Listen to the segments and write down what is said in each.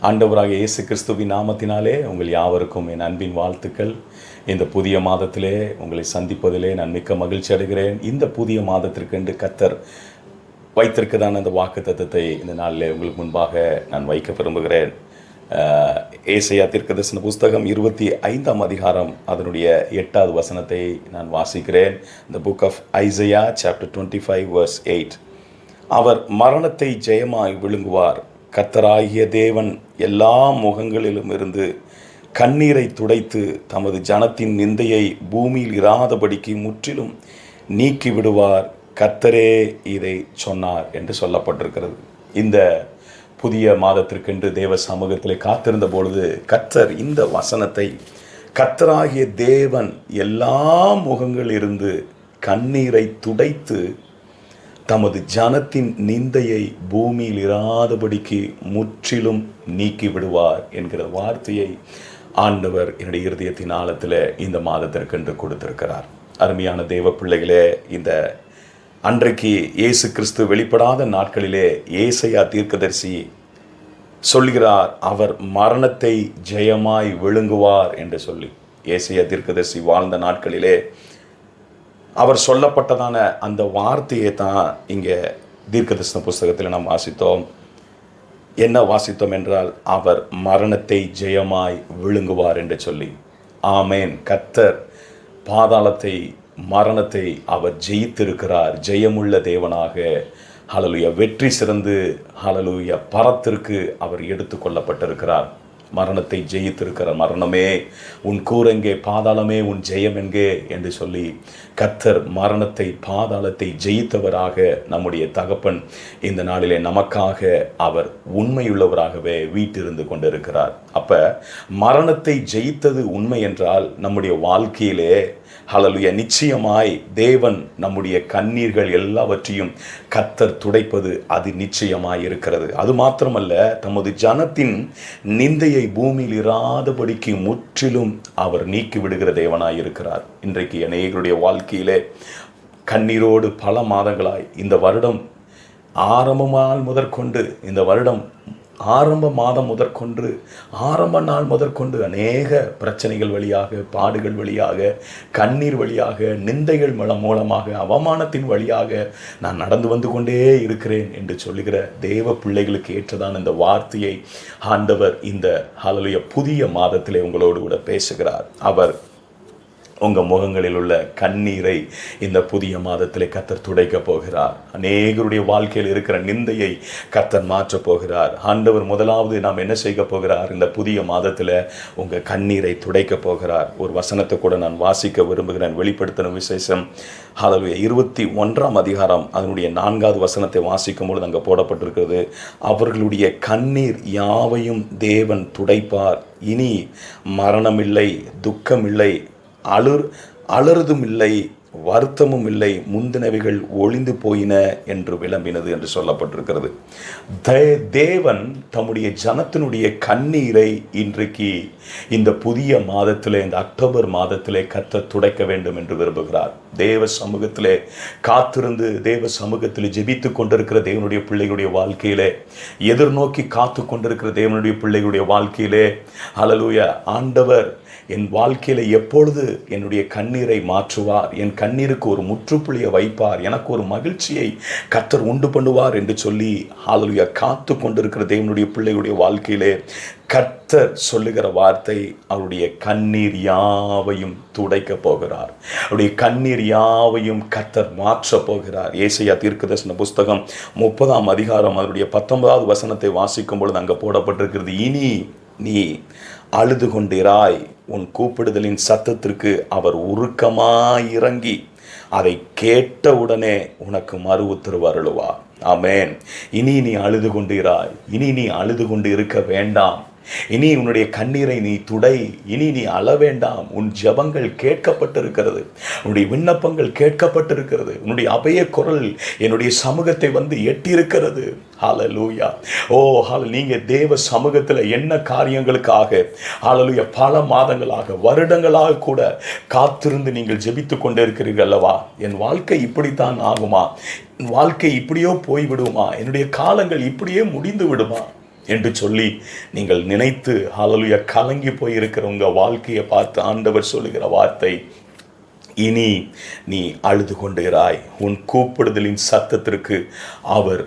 ஆண்டவராகிய இயேசு கிறிஸ்துவின் நாமத்தினாலே உங்கள் யாவருக்கும் என் அன்பின் வாழ்த்துக்கள். இந்த புதிய மாதத்திலே உங்களை சந்திப்பதிலே நான் மிக்க மகிழ்ச்சி அடைகிறேன். இந்த புதிய மாதத்திற்கென்று கர்த்தர் வைத்திருக்கதான அந்த வாக்குத்தத்தத்தை இந்த நாளிலே உங்களுக்கு முன்பாக நான் வைக்க விரும்புகிறேன். ஏசாயா தீர்க்கதரிசன புஸ்தகம் 25ஆம் அதிகாரம் அதனுடைய 8வது வசனத்தை நான் வாசிக்கிறேன். The book of Isaiah chapter 25 verse 8. அவர் மரணத்தை ஜெயமாய் விழுங்குவார். கர்த்தராகிய தேவன் எல்லா முகங்களிலும் இருந்து கண்ணீரை துடைத்து தமது ஜனத்தின் நிந்தையை பூமியில் இராதபடிக்கு முற்றிலும் நீக்கி விடுவார். கர்த்தரே இதை சொன்னார் என்று சொல்லப்பட்டிருக்கிறது. இந்த புதிய மாதத்திற்கென்று தேவ சமூகத்தில் காத்திருந்த பொழுது கர்த்தர் இந்த வசனத்தை, கர்த்தராகிய தேவன் எல்லா முகங்களிலிருந்து கண்ணீரை துடைத்து தமது ஜனத்தின் நிந்தையை பூமியில் இராதபடிக்கு முற்றிலும் நீக்கி விடுவார் என்கிற வார்த்தையை ஆண்டவர் என்னுடைய இருதயத்தின் ஆழத்தில் இந்த மாதத்திற்கென்று கொடுத்திருக்கிறார். அருமையான தேவ பிள்ளைகளே, இந்த அன்றைக்கு இயேசு கிறிஸ்து வெளிப்படாத நாட்களிலே ஏசாயா தீர்க்கதரிசி சொல்கிறார், அவர் மரணத்தை ஜெயமாய் விழுங்குவார் என்று சொல்லி. ஏசாயா தீர்க்கதரிசி வாழ்ந்த நாட்களிலே அவர் சொல்லப்பட்டதான அந்த வார்த்தையை தான் இங்கே தீர்க்கதரிசன புஸ்தகத்தில் நாம் வாசித்தோம். என்ன வாசித்தோம் என்றால், அவர் மரணத்தை ஜெயமாய் விழுங்குவார் என்று சொல்லி. ஆமேன். கர்த்தர் பாதாளத்தை, மரணத்தை அவர் ஜெயித்திருக்கிறார். ஜெயமுள்ள தேவனாக, ஹல்லேலூயா, வெற்றி சிறந்து, ஹல்லேலூயா, பரத்திற்கு அவர் எடுத்து கொள்ளப்பட்டிருக்கிறார். மரணத்தை ஜெயித்திருக்கிற மரணமே உன் கூரெங்கே, பாதாளமே உன் ஜெயம் எங்கே என்று சொல்லி கர்த்தர் மரணத்தை, பாதாளத்தை ஜெயித்தவராக நம்முடைய தகப்பன் இந்த நாளிலே நமக்காக அவர் உண்மையுள்ளவராகவே வீட்டிருந்து கொண்டிருக்கிறார். அப்போ மரணத்தை ஜெயித்தது உண்மை என்றால் நம்முடைய வாழ்க்கையிலே, ஹல்லேலூயா, நிச்சயமாய் தேவன் நம்முடைய கண்ணீர்கள் எல்லாவற்றையும் கர்த்தர் துடைப்பது அது நிச்சயமாய் இருக்கிறது. அது மாத்திரமல்ல, தமது ஜனத்தின் நிந்தையை பூமியில் இராதபடிக்கு முற்றிலும் அவர் நீக்கி விடுகிற தேவனாய் இருக்கிறார். இன்றைக்கு அநேகருடைய வாழ்க்கையிலே கண்ணீரோடு பல மாதங்களாய், இந்த வருடம் ஆரம்பமால் முதற்கொண்டு, இந்த வருடம் ஆரம்ப மாதம் முதற்கொண்டு, ஆரம்ப நாள் முதற்கொண்டு அநேக பிரச்சனைகள் வழியாக, பாடுகள் வழியாக, கண்ணீர் வழியாக, நிந்தைகள் மூலமாக, அவமானத்தின் வழியாக நான் நடந்து வந்து கொண்டே இருக்கிறேன் என்று சொல்லுகிற தேவ பிள்ளைகளுக்கு ஏற்றதான இந்த வார்த்தையை ஆண்டவர் இந்த ஹல்லேலூயா புதிய மாதத்திலே உங்களோடு கூட பேசுகிறார். அவர் உங்கள் முகங்களில் உள்ள கண்ணீரை இந்த புதிய மாதத்திலே கர்த்தர் துடைக்க போகிறார். அநேகருடைய வாழ்க்கையில் இருக்கிற நிந்தையை கர்த்தர் மாற்றப் போகிறார். ஆண்டவர் முதலாவது நாம் என்ன செய்ய போகிறார்? இந்த புதிய மாதத்தில் உங்கள் கண்ணீரை துடைக்க போகிறார். ஒரு வசனத்தை கூட நான் வாசிக்க விரும்புகிறேன். வெளிப்படுத்தின விசேஷம் ஹல்லேலூயா 21ஆம் அதிகாரம் அதனுடைய 4வது வசனத்தை வாசிக்கும் பொழுது அங்கே போடப்பட்டிருக்கிறது, அவர்களுடைய கண்ணீர் யாவையும் தேவன் துடைப்பார். இனி மரணமில்லை, துக்கமில்லை, அலறுதும் இல்லை, வருத்தமும் இல்லை, முந்தினவைகள் ஒளிந்து போயின என்று விளம்பினது என்று சொல்லப்பட்டிருக்கிறது. தேவன் தம்முடைய ஜனத்தினுடைய கண்ணீரை இன்றைக்கு இந்த புதிய மாதத்திலே, இந்த அக்டோபர் மாதத்திலே கர்த்தர் துடைக்க வேண்டும் என்று விரும்புகிறார். தேவ சமூகத்திலே காத்திருந்து, தேவ சமூகத்தில் ஜெபித்து கொண்டிருக்கிற தேவனுடைய பிள்ளைகளுடைய வாழ்க்கையிலே, எதிர்நோக்கி காத்து கொண்டிருக்கிற தேவனுடைய பிள்ளைகளுடைய வாழ்க்கையிலே, ஹல்லேலூயா, ஆண்டவர் என் வாழ்க்கையில் எப்பொழுது என்னுடைய கண்ணீரை மாற்றுவார், என் கண்ணீருக்கு ஒரு முற்றுப்புள்ளியை வைப்பார், எனக்கு ஒரு மகிழ்ச்சியை கர்த்தர் உண்டு பண்ணுவார் என்று சொல்லி ஹல்லேலூயா காத்து கொண்டிருக்கிற தேவனுடைய பிள்ளைகளுடைய வாழ்க்கையிலே கர்த்தர் சொல்லுகிற வார்த்தை, அவருடைய கண்ணீர் யாவையும் துடைக்க போகிறார். அவருடைய கண்ணீர் யாவையும் கர்த்தர் மாற்ற போகிறார். ஏசாயா தீர்க்கதரிசன புஸ்தகம் 30ஆம் அதிகாரம் அதனுடைய 19வது வசனத்தை வாசிக்கும் பொழுது அங்கே போடப்பட்டிருக்கிறது, இனி நீ அழுது கொண்டிராய், உன் கூப்பிடுதலின் சத்தத்திற்கு அவர் உருக்கமாய் இறங்கி அதை கேட்டவுடனே உனக்கு மறு உத்தரவு அருளுவார். ஆமென். இனி நீ அழுது கொண்டிராய், இனி நீ அழுது கொண்டு இருக்க வேண்டாம், இனி உன்னுடைய கண்ணீரை நீ துடை, இனி நீ அழ வேண்டாம். உன் ஜெபங்கள் கேட்கப்பட்டிருக்கிறது, உன்னுடைய விண்ணப்பங்கள் கேட்கப்பட்டிருக்கிறது, உன்னுடைய அபய குரல் என்னுடைய சமூகத்தை வந்து எட்டியிருக்கிறது. ஹல்லேலூயா. நீங்க தேவ சமூகத்தில் என்ன காரியங்களுக்காக ஹல்லேலூயா பல மாதங்களாக, வருடங்களாக கூட காத்திருந்து நீங்கள் ஜெபித்து கொண்டே இருக்கிறீர்கள் அல்லவா? என் வாழ்க்கை இப்படித்தான் ஆகுமா? என் வாழ்க்கை இப்படியோ போய்விடுமா? என்னுடைய காலங்கள் இப்படியே முடிந்து விடுமா? என்று சொல்லி நீங்கள் நினைத்து ஹல்லேலூயா கலங்கி போயிருக்கிற உங்கள் வாழ்க்கையை பார்த்து ஆண்டவர் சொல்லுகிற வார்த்தை, இனி நீ அழுது கொண்டிராய். உன் கூப்பிடுதலின் சத்தத்திற்கு அவர்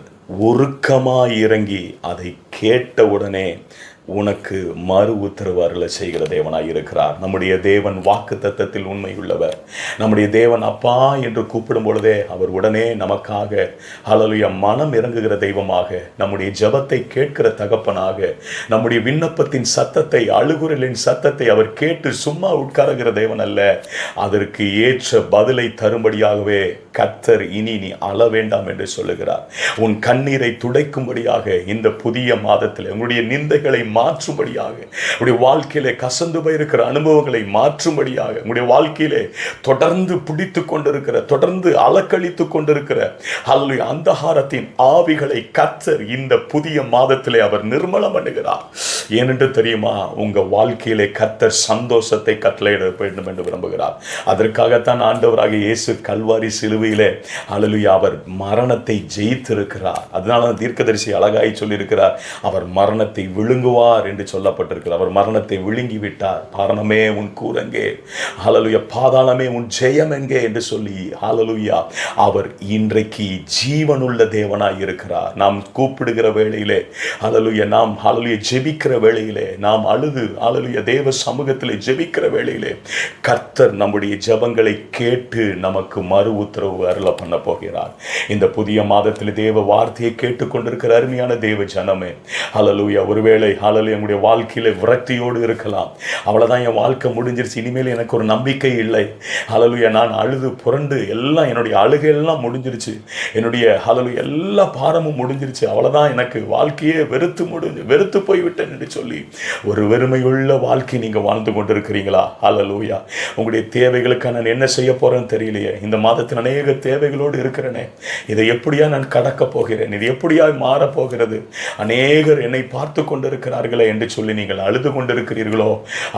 உருக்கமாய் இறங்கி அதை கேட்டவுடனே உனக்கு மறு உத்தரவு அருள செய்கிற தேவனாய் இருக்கிறார். நம்முடைய தேவன் வாக்கு தத்தத்தில் உண்மை உள்ளவர். நம்முடைய தேவன் அப்பா என்று கூப்பிடும் பொழுதே அவர் உடனே நமக்காக ஹல்லேலூயா மனம் இறங்குகிற தெய்வமாக, நம்முடைய ஜெபத்தை கேட்கிற தகப்பனாக, நம்முடைய விண்ணப்பத்தின் சத்தத்தை, அழுகுரலின் சத்தத்தை அவர் கேட்டு சும்மா உட்காருகிற தேவன் அல்ல, அதற்கு ஏற்ற பதிலை தரும்படியாகவே கர்த்தர் இனி நீ அழ வேண்டாம் என்று சொல்லுகிறார். உன் கண்ணீரை துடைக்கும்படியாக இந்த புதிய மாதத்தில் உங்களுடைய நிந்தைகளை மாற்றும்படியாக, உங்களுடைய வாழ்க்கையிலே கசந்து போயிருக்கிற அனுபவங்களை மாற்றும்படியாக, உங்களுடைய வாழ்க்கையிலே தொடர்ந்து பிடித்து கொண்டிருக்கிற, தொடர்ந்து அலக்களித்து கொண்டிருக்கிற ஹல்லேலூயா அந்தகாரத்தின் ஆவிகளை கர்த்தர் இந்த புதிய மாதத்திலே அவர் நிர்மலம் பண்ணுகிறார். ஏனென்று தெரியுமா? உங்க வாழ்க்கையிலே கர்த்தர் சந்தோஷத்தை கட்டளையிட வேண்டும் என்று விரும்புகிறார். அதற்காகத்தான் ஆண்டவராகிய இயேசு கல்வாரி சிலுவையிலே ஹல்லேலூயா அவர் மரணத்தை ஜெயித்திருக்கிறார். அதனால தீர்க்கதரிசி அழகாய் சொல்லியிருக்கிறார், அவர் மரணத்தை விழுங்குவார் என்று சொல்லப்பட்டிருக்கிறார். அவர் மரணத்தை விழுங்கி விட்டார். மரணமே உன் கூரங்கே, ஹல்லேலூயா பாதாளமே உன் ஜெயம் எங்கே என்று சொல்லி ஹல்லேலூயா அவர் இன்றைக்கு ஜீவனுள்ள தேவனாய் இருக்கிறார். நாம் கூப்பிடுகிற வேளையிலே ஹல்லேலூயா, நாம் ஹல்லேலூயா ஜெபிக்கிற வேளையிலே, நாம் அழுது ஹல்லேலூயா தேவ சமூகத்திலே ஜெபிக்கிற வேளையிலே கர்த்தர் நம்முடைய ஜெபங்களை கேட்டு நமக்கு மறு உத்தரவு அருள பண்ண போகிறார். இந்த புதிய மாதத்தில் தேவ வார்த்தையை கேட்டுக்கொண்டிருக்கிற அருமையான தேவ ஜனமே, ஹல்லேலூயா ஒருவேளை ஹல்லேலூயா உங்களுடைய வாழ்க்கையில விரக்தியோடு இருக்கலாம். அவ்வளவுதான், என் வாழ்க்கை முடிஞ்சிருச்சு, இனிமேல் எனக்கு ஒரு நம்பிக்கை இல்லை. ஹல்லேலூயா நான் அழுது புரண்டு எல்லாம், என்னுடைய அழுகை எல்லாம் முடிஞ்சிருச்சு, என்னுடைய ஹல்லேலூயா எல்லா பாரமும் முடிஞ்சிருச்சு, அவ்வளவுதான், எனக்கு வாழ்க்கையே வெறுத்து போய்விட்டேன் என்று சொல்லி ஒரு வெறுமையுள்ள வாழ்க்கை நீங்க வாழ்ந்து கொண்டிருக்கிறீங்களா? ஹல்லேலூயா உங்களுடைய தேவைகளுக்கு நான் என்ன செய்ய போறேன்னு தெரியலையே, இந்த மாதத்தின் அநேக தேவைகளோடு இருக்கிறேனே, இதை எப்படியா நான் கடக்க போகிறேன், இது எப்படியா மாறப் போகிறது, அநேகர் என்னை பார்த்து கொண்டிருக்கிறார்களே என்று சொல்லி நீங்கள் அழுது கொண்டிருக்கிறீர்களோ,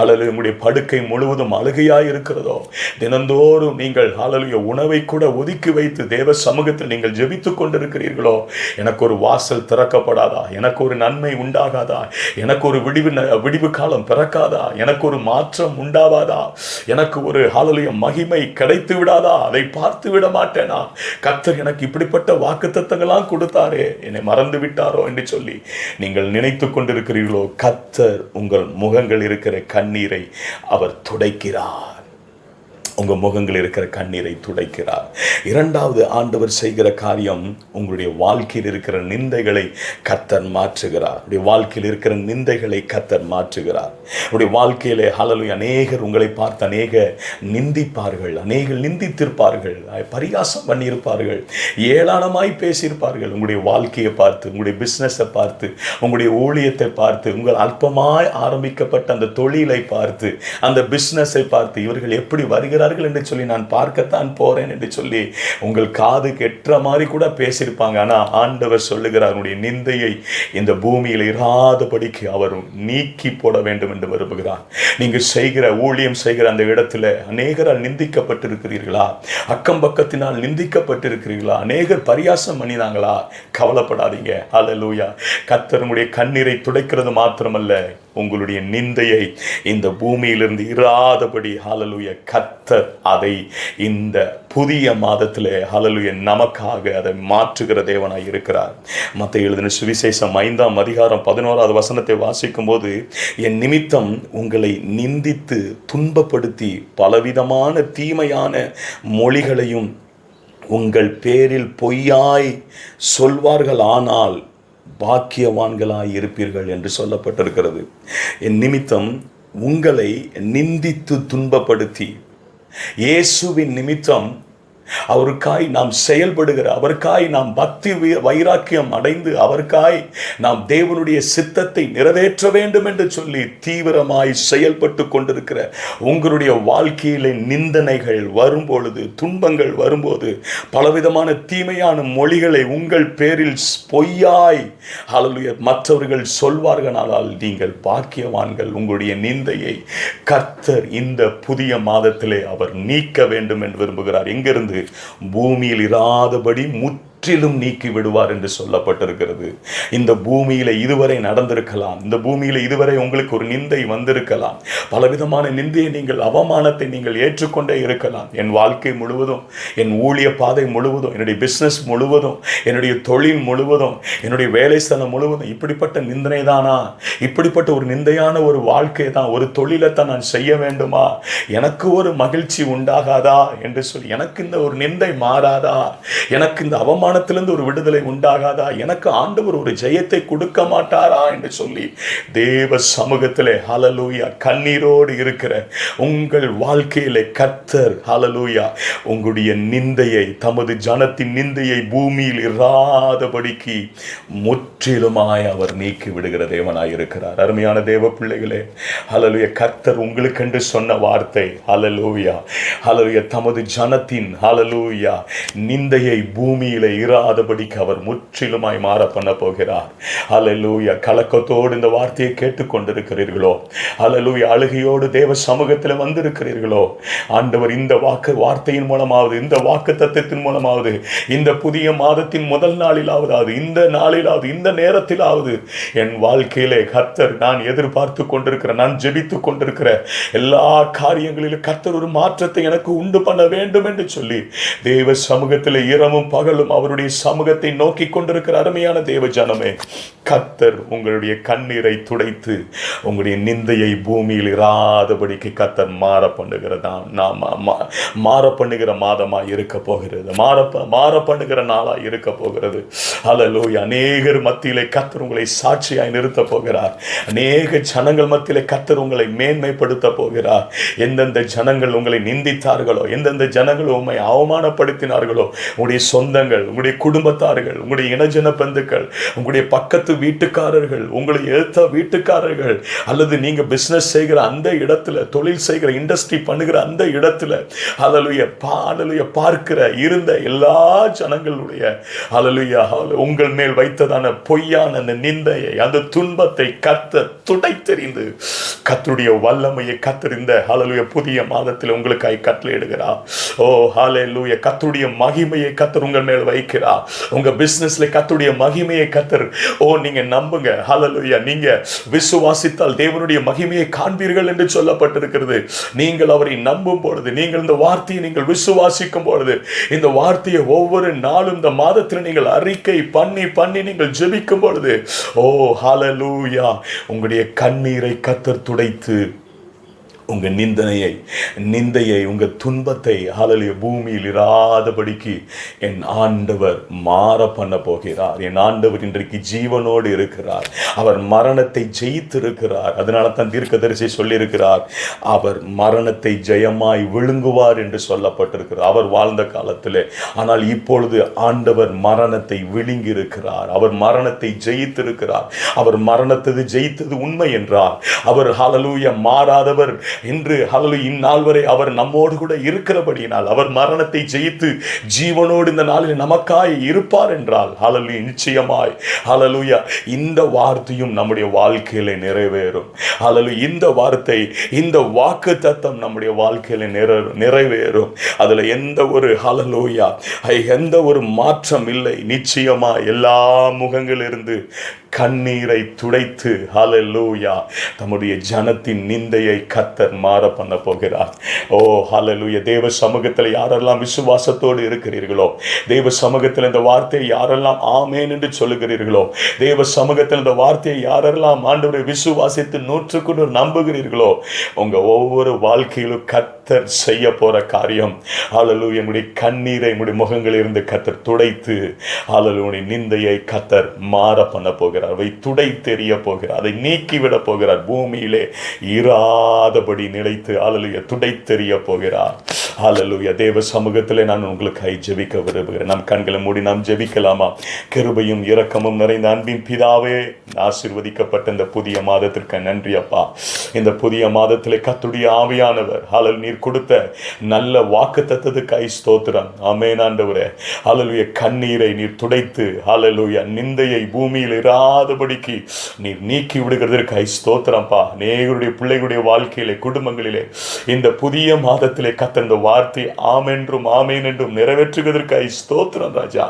அல்லது உங்களுடைய படுக்கை முழுவதும் அழுகையாய் இருக்கிறதோ, தினந்தோறும் நீங்கள் ஹல்லேலூயா உணவை கூட ஒதுக்கி வைத்து தேவ சமூகத்தில் நீங்கள் ஜெபித்துக் கொண்டிருக்கிறீர்களோ, எனக்கு ஒரு வாசல் திறக்கப்படாதா, எனக்கு ஒரு நன்மை உண்டாகாதா, எனக்கு ஒரு விடிவு காலம் பிறக்காதா, எனக்கு ஒரு மாற்றம் உண்டாவாதா, எனக்கு ஒரு ஹல்லேலூயா மகிமை கிடைத்து விடாதா, அதை பார்த்து விட மாட்டேனா, கர்த்தர் எனக்கு இப்படிப்பட்ட வாக்குத்தத்தங்களாம் கொடுத்தாரே, என்னை மறந்து விட்டாரோ என்று சொல்லி நீங்கள் நினைத்துக் கொண்டிருக்கிறீர்களோ, கர்த்தர் உங்கள் முகங்கள் இருக்கிற கண்ணீரை அவர் துடைக்கிறார். உங்கள் முகங்கள் இருக்கிற கண்ணீரை துடைக்கிறார். இரண்டாவது ஆண்டவர் செய்கிற காரியம், உங்களுடைய வாழ்க்கையில் இருக்கிற நிந்தைகளை கர்த்தர் மாற்றுகிறார். உங்களுடைய வாழ்க்கையில் இருக்கிற நிந்தைகளை கர்த்தர் மாற்றுகிறார். உங்களுடைய வாழ்க்கையிலே ஹல்லேலூயா அநேகர் உங்களை பார்த்து அநேக நிந்திப்பார்கள், அநேகர் நிந்தித்திருப்பார்கள், பரிகாசம் பண்ணியிருப்பார்கள், ஏளனமாய் பேசியிருப்பார்கள். உங்களுடைய வாழ்க்கையை பார்த்து, உங்களுடைய பிஸ்னஸை பார்த்து, உங்களுடைய ஊழியத்தை பார்த்து, உங்கள் அல்பமாய் ஆரம்பிக்கப்பட்ட அந்த தொழிலை பார்த்து, அந்த பிஸ்னஸை பார்த்து, இவர்கள் எப்படி வருகிறார்கள் என்று சொல்லி நான் பார்க்கத்தான் போறேன் என்று சொல்லி உங்கள் காது கெட்டுற மாதிரி கூட பேசியிருப்பாங்க. ஆனா ஆண்டவர் சொல்லுகிறார், அவருடைய நிந்தையை இந்த பூமியில் இராதபடிக்கு அவர் நீக்கி போட வேண்டும் என்று விரும்புகிறார். நீங்க செய்கிற ஊழியம் செய்கிற அந்த இடத்துல அநேகரால் நிந்திக்கப்பட்டிருக்கிறீர்களா? அக்கம் பக்கத்தினால் நிந்திக்கப்பட்டிருக்கிறீர்களா? அநேகர் பரியாசம் பண்ணினாங்களா? கவலைப்படாதீங்க. ஹல்லேலூயா கர்த்தர் உங்களுடைய கண்ணீரை துடைக்கிறது மாத்திரமல்ல, உங்களுடைய நிந்தையை இந்த பூமியிலிருந்து இராதபடி ஹல்லேலூயா கர்த்தர் அதை இந்த புதிய மாதத்திலே ஹல்லேலூயா நமக்காக அதை மாற்றுகிற தேவனாய் இருக்கிறார். மத்தேயு எழுதின சுவிசேஷம் 5ஆம் அதிகாரம் 11வது வசனத்தை வாசிக்கும் போது, என் நிமித்தம் உங்களை நிந்தித்து துன்பப்படுத்தி பலவிதமான தீமையான மொழிகளையும் உங்கள் பேரில் பொய்யாய் சொல்வார்கள், ஆனால் பாக்கியவான்களாய் இருப்பீர்கள் என்று சொல்லப்பட்டிருக்கிறது. என் நிமித்தம் உங்களை நிந்தித்து துன்பப்படுத்தி, இயேசுவின் நிமித்தம் அவருக்காய் நாம் செயல்படுகிற, அவருக்காய் நாம் பக்தி வைராக்கியம் அடைந்து, அவருக்காய் நாம் தேவனுடைய சித்தத்தை நிறைவேற்ற வேண்டும் என்று சொல்லி தீவிரமாய் செயல்பட்டு கொண்டிருக்கிற உங்களுடைய வாழ்க்கையிலே நிந்தனைகள் வரும்பொழுது, துன்பங்கள் வரும்போது, பலவிதமான தீமையான மொழிகளை உங்கள் பேரில் பொய்யாய் ஹல்லேலூயா மற்றவர்கள் சொல்வார்களானால் நீங்கள் பாக்கியவான்கள். உங்களுடைய நிந்தையை கர்த்தர் இந்த புதிய மாதத்திலே அவர் நீக்க வேண்டும் என்று விரும்புகிறார். எங்கிருந்து? பூமியில் இராதபடி முற்றிலும் நீக்கி விடுவார் என்று சொல்லப்பட்டிருக்கிறது. இந்த பூமியில இதுவரை நடந்திருக்கலாம், இந்த பூமியில இதுவரை உங்களுக்கு ஒரு நிந்தை வந்திருக்கலாம், பலவிதமான நிந்தையை நீங்கள், அவமானத்தை நீங்கள் ஏற்றுக்கொண்டே இருக்கலாம். என் வாழ்க்கை முழுவதும், என் ஊழிய பாதை முழுவதும், என்னுடைய பிசினஸ் முழுவதும், என்னுடைய தொழில் முழுவதும், என்னுடைய வேலை ஸ்தலம் முழுவதும் இப்படிப்பட்ட நிந்தனை தானா, இப்படிப்பட்ட ஒரு நிந்தையான ஒரு வாழ்க்கை தான், ஒரு தொழிலைத்தான் நான் செய்ய வேண்டுமா, எனக்கு ஒரு மகிழ்ச்சி உண்டாகாதா என்று சொல்லி, எனக்கு இந்த ஒரு நிந்தை மாறாதா, எனக்கு இந்த அவமானத்திலிருந்து ஒரு விடுதலை உண்டாகாதா, எனக்கு ஆண்டவர் ஒரு ஜெயத்தை கொடுக்க மாட்டாரா என்று சொல்லி தேவ சமூகத்திலே ஹல்லேலூயா கண்ணீரோடு இருக்கிற உங்கள் வாழ்க்கையிலே கர்த்தர் ஹல்லேலூயா உங்களுடைய நிந்தையை, தமது ஜனத்தின் நிந்தையை பூமியில் இராதபடிக்கு முற்றிலுமாய் அவர் நீக்கி விடுகிற தேவனாய் இருக்கிறார். அருமையான தேவ பிள்ளைகளே, ஹல்லேலூயா, கர்த்தர் உங்களுக்கென்று சொன்ன வார்த்தை ஹல்லேலூயா, ஹல்லேலூயா, தமது ஜனத்தின் ஹல்லேலூயா நிந்தையை பூமியிலே இராதபடிக்கு அவர் முற்றிலுமாய் மாற பண்ண போகிறார். ஹல்லேலூயா, கலக்கத்தோடு இந்த வார்த்தையை கேட்டுக்கொண்டிருக்கிறீர்களோ, ஹல்லேலூயா, அழுகையோடு தேவ சமூகத்தில் வந்திருக்கிறீர்களோ, ஆண்டவர் இந்த வார்த்தையின் மூலமாவது, இந்த வாக்கு தத்தத்தின் மூலமாவது, இந்த புதிய மாதத்தின் முதல் நாளிலாவது, இந்த நாளிலாவது, இந்த நேரத்திலாவது என் வாழ்க்கையிலே கர்த்தர் நான் எதிர்பார்த்து கொண்டிருக்கிற, நான் ஜெபித்து கொண்டிருக்கிற எல்லா காரியங்களிலும் கர்த்தர் ஒரு மாற்றத்தை எனக்கு உண்டு பண்ண வேண்டும் என்று சொல்லி தேவ சமூகத்தில் இரவும் பகலும் அவருடைய சமூகத்தை நோக்கி கொண்டிருக்கிற அருமையான தேவ ஜனமே, கர்த்தர் உங்களுடைய கண்ணீரை துடைத்து உங்களுடைய நிந்தையை பூமியில் இராதபடிக்கு கர்த்தர் மாற பண்ணுகிறதா, மாற பண்ணுகிற மாதமாய் இருக்க போகிறது, மாற பண்ணுகிற நாளாய் இருக்க போகிறது. ஹல்லேலூயா, அநேகர் மத்தியிலே கர்த்தர் உங்களை சாட்சியாய் நிறுத்த போகிறார். அநேக ஜனங்கள் மத்தியிலே கர்த்தர் உங்களை மேன்மைப்படுத்த போகிறார். எந்தெந்த ஜனங்கள் உங்களை நிந்தித்தார்களோ, எந்தெந்த ஜனங்கள் உண்மை அவமானப்படுத்தினார்களோ, உங்களுடைய சொந்தங்கள், உங்களுடைய குடும்பத்தார்கள், உங்களுடைய இனஜன பந்துக்கள், உங்களுடைய பக்கத்து வீட்டுக்காரர்கள், உங்களை எழுத்த வீட்டுக்காரர்கள், அல்லது நீங்க பிசினஸ் செய்கிற அந்த இடத்துல, தொழில் செய்கிற இண்டஸ்ட்ரி பண்ணுகிற அந்த இடத்துல ஹல்லேலூயா பார்க்கிற இருந்த எல்லா ஜனங்களுடைய ஹல்லேலூயா உங்கள் மேல் வைத்ததான பொய்யான அந்த நிந்தையை, அந்த துன்பத்தை கர்த்தர் துடைத்தெறிந்து கர்த்தருடைய வல்லமையை கர்த்தர் இந்த ஹல்லேலூயா புதிய மாதத்தில் உங்களுக்காய் கட்டளையிடுகிறார். ஓ ஹல்லேலூயா, கர்த்தருடைய மகிமையை கர்த்தர் உங்கள் மேல் வைக்கிறார். உங்க பிசினஸ்ல கர்த்தருடைய மகிமையை கர்த்தர், ஓ நீங்க நம்புங்க, ஹல்லேலூயா, நீங்க விசுவாசித்தால் தேவனுடைய மகிமையை காண்பீர்கள் என்று சொல்லப்பட்டிருக்கிறது. நீங்கள் அவரை நம்பும் பொழுது, நீங்கள் இந்த வார்த்தையை நீங்கள் விசுவாசிக்கும் பொழுது, இந்த வார்த்தையை ஒவ்வொரு நாளும் இந்த மாதத்தில் நீங்கள் அறிக்கை பண்ணி நீங்கள் ஜெபிக்கும் பொழுது, ஓ ஹல்லேலூயா, உங்களுடைய கண்ணீரை கர்த்தர் துடைத்து உங்க நிந்தையை உங்க துன்பத்தை ஹல்லேலூயா பூமியில் இராதபடிக்கு என் ஆண்டவர் மாற பண்ண போகிறார். என் ஆண்டவர் இன்றைக்கு ஜீவனோடு இருக்கிறார். அவர் மரணத்தை ஜெயித்திருக்கிறார். அதனால தான் தீர்க்கதரிசி சொல்லியிருக்கிறார், அவர் மரணத்தை ஜெயமாய் விழுங்குவார் என்று சொல்லப்பட்டிருக்கிறார் அவர் வாழ்ந்த காலத்திலே. ஆனால் இப்பொழுது ஆண்டவர் மரணத்தை விழுங்கி இருக்கிறார். அவர் மரணத்தை ஜெயித்திருக்கிறார். அவர் மரணத்தை ஜெயித்தது உண்மை என்றார். அவர் ஹல்லேலூயா மாறாதவர் என்று ஹல்லேலூயா இந்நாள் வரை அவர் நம்மோடு கூட இருக்கிறபடியினால், அவர் மரணத்தை ஜெயித்து ஜீவனோடு இந்த நாளில் நமக்காய் இருப்பார் என்றால், ஹல்லேலூயா நிச்சயமாய் ஹல்லேலூயா இந்த வார்த்தையும் நம்முடைய வாழ்க்கையில நிறைவேறும். ஹல்லேலூயா இந்த வார்த்தை, இந்த வாக்கு தத்தம் நம்முடைய வாழ்க்கையில நிறைவேறும். அதுல எந்த ஒரு ஹல்லேலூயா எந்த ஒரு மாற்றம் இல்லை. நிச்சயமா எல்லா முகங்களிலிருந்து கண்ணீரை துடைத்து ஹல்லேலூயா தம்முடைய ஜனத்தின் நிந்தையை கர்த்தர் மாற பண்ண போகிறார். ஓ ஹல்லேலூயா, தேவ சமூகத்தில் யாரெல்லாம் விசுவாசத்தோடு இருக்கிறீர்களோ, தேவ சமூகத்தில் இந்த வார்த்தையை யாரெல்லாம் ஆமேன் என்று சொல்லுகிறீர்களோ, தேவ சமூகத்தில் இந்த வார்த்தையை யாரெல்லாம் ஆண்டவரை விசுவாசித்து 100% நம்புகிறீர்களோ, உங்க ஒவ்வொரு வாழ்க்கையிலும் கர்த்தர் செய்ய போற காரியம் ஹல்லேலூயா, எங்களுடைய கண்ணீரை எங்களுடைய முகங்களில் இருந்து கர்த்தர் துடைத்து ஹல்லேலூயா நிந்தையை கர்த்தர் மாற பண்ண போகிறார். அவை துடை தெரிய போகிறார். அதை நீக்கிவிட போகிறார். பூமியிலே இராதபடி நிலைத்து ஹல்லேலூயா துடை தெரிய போகிறார். ஹல்லேலூயா, தேவ சமூகத்திலே நான் உங்களுக்காய் ஜெபிக்க விரும்புகிறேன். நம் கண்களை மூடி நாம் ஜெபிக்கலாமா? கிருபையும் இரக்கமும் நிறைந்த அன்பின் பிதாவே, ஆசீர்வதிக்கப்பட்ட இந்த புதிய மாதத்திற்கு நன்றி அப்பா. இந்த புதிய மாதத்திலே கர்த்தருடைய ஆவியானவர் ஹல்லேலூயா நீர் கொடுத்த நல்ல வாக்குத்தத்தத்துக்காய் ஸ்தோத்திரம். ஆமென் ஆண்டவரே. ஹல்லேலூயா, கண்ணீரை நீர் துடைத்து ஹல்லேலூயா நிந்தையை பூமியில் இராதபடிக்கு நீர் நீக்கி விடுகிறதற்காய் ஸ்தோத்திரம்ப்பா. அநேகருடைய பிள்ளைகளுடைய வாழ்க்கையிலே, குடும்பங்களிலே இந்த புதிய மாதத்திலே கர்த்தர் இந்த வார்த்தை ஆம் என்றும் ஆமேன் என்றும் நிறைவேற்றுவதற்காக ஸ்தோத்திரம் ராஜா.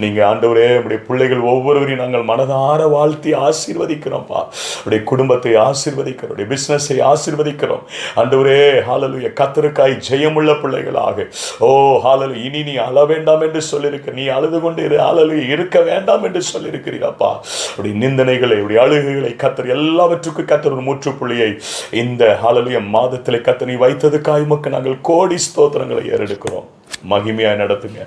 நீங்க ஆண்டவரே நம்முடைய பிள்ளைகள் ஒவ்வொருவரையும் நாங்கள் மனதார வாழ்த்தி ஆசீர்வதிக்கிறோம்ப்பா. உடைய குடும்பத்தை ஆசீர்வதிக்கிறோம், உடைய பிசினஸை ஆசீர்வதிக்கிறோம் ஆண்டவரே. ஹalleluya. கர்த்தருக்காய் ஜெயமுள்ள பிள்ளைகளாக. ஓ ஹalleluya. இனி நீ அழ வேண்டாம் என்று சொல்லியிருக்க, நீ அழுது கொண்டு இரு, ஹalleluya, இருக்க வேண்டாம் என்று சொல்லியிருக்கிறீரப்பா. உடைய நிந்தனைகளை, உடைய அழுகுகளை கர்த்தர் எல்லாவற்றுக்கும் கர்த்தர் ஒரு முற்றுப்புள்ளியை இந்த ஹalleluya மாதத்திலே கர்த்தர் நீ வைத்ததுக்காய் உமக்கு நாங்கள் கோடி ஸ்தோத்திரங்களை ஏறெடுக்கிறோம். மகிமையாய் நடத்துங்க.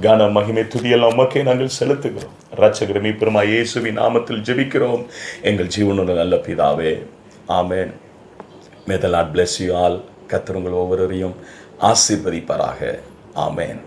கன மகிமை துதியெல்லாம் உமக்கே நாங்கள் செலுத்துகிறோம். இரட்சகர் மீட்பருமாய் இயேசுவின் நாமத்தில் ஜெபிக்கிறோம் எங்கள் ஜீவனுள்ள நல்ல பிதாவே. ஆமென். May the Lord bless you all. கர்த்தர் உங்கள் ஒவ்வொருவரையும் ஆசீர்வதிப்பாராக. ஆமென்.